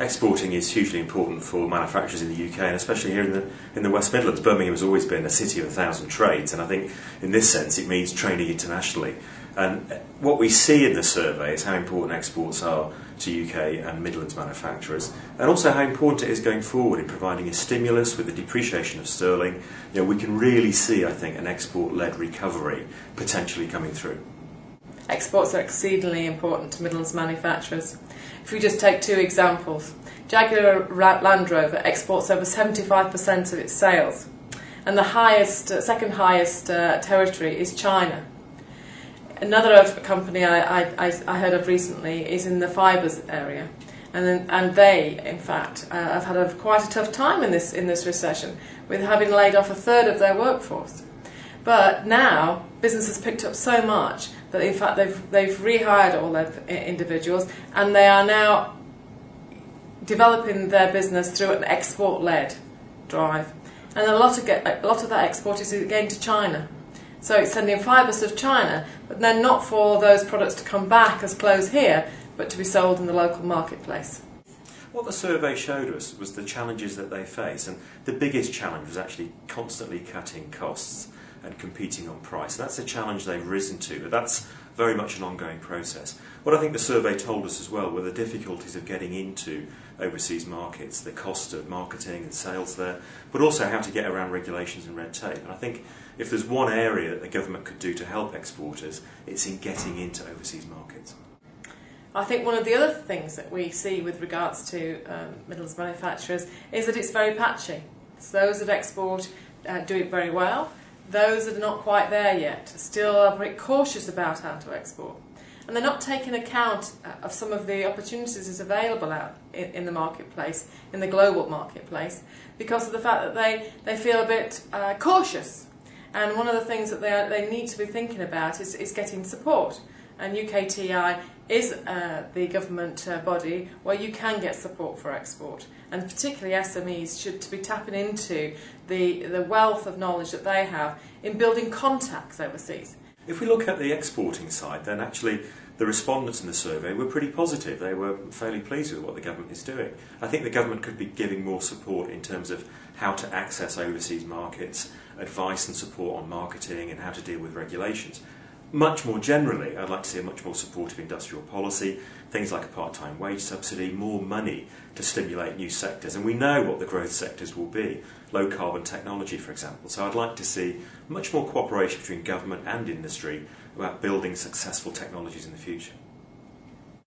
Exporting is hugely important for manufacturers in the UK, and especially here in the West Midlands. Birmingham has always been a city of 1,000 trades, and I think in this sense it means trading internationally. And what we see in the survey is how important exports are to UK and Midlands manufacturers, and also how important it is going forward in providing a stimulus with the depreciation of sterling. We can really see, I think, an export-led recovery potentially coming through. Exports are exceedingly important to Midlands manufacturers. If we just take two examples, Jaguar Land Rover exports over 75% of its sales, and the second highest territory is China. Another company I heard of recently is in the fibres area, and they, in fact, have had quite a tough time in this recession, with having laid off a third of their workforce. But now business has picked up so much that in fact they've rehired all their individuals, and they are now developing their business through an export-led drive, and a lot of that export is again to China. So it's sending fibres to China, but then not for those products to come back as clothes here, but to be sold in the local marketplace. What the survey showed us was the challenges that they face, and the biggest challenge was actually constantly cutting costs and competing on price. And that's a challenge they've risen to, but that's very much an ongoing process. What I think the survey told us as well were the difficulties of getting into overseas markets, the cost of marketing and sales there, but also how to get around regulations and red tape. And I think if there's one area that the government could do to help exporters, it's in getting into overseas markets. I think one of the other things that we see with regards to Midlands manufacturers is that it's very patchy. So those that export do it very well. Those that are not quite there yet still are very cautious about how to export. And they're not taking account of some of the opportunities that's available out in the marketplace, in the global marketplace, because of the fact that they feel a bit cautious. And one of the things that they need to be thinking about is getting support. And UKTI is the government body where you can get support for export, and particularly SMEs should be tapping into the wealth of knowledge that they have in building contacts overseas. If we look at the exporting side, then actually the respondents in the survey were pretty positive. They were fairly pleased with what the government is doing. I think the government could be giving more support in terms of how to access overseas markets, advice and support on marketing and how to deal with regulations. Much more generally, I'd like to see a much more supportive industrial policy, things like a part-time wage subsidy, more money to stimulate new sectors, and we know what the growth sectors will be, low carbon technology for example. So I'd like to see much more cooperation between government and industry about building successful technologies in the future.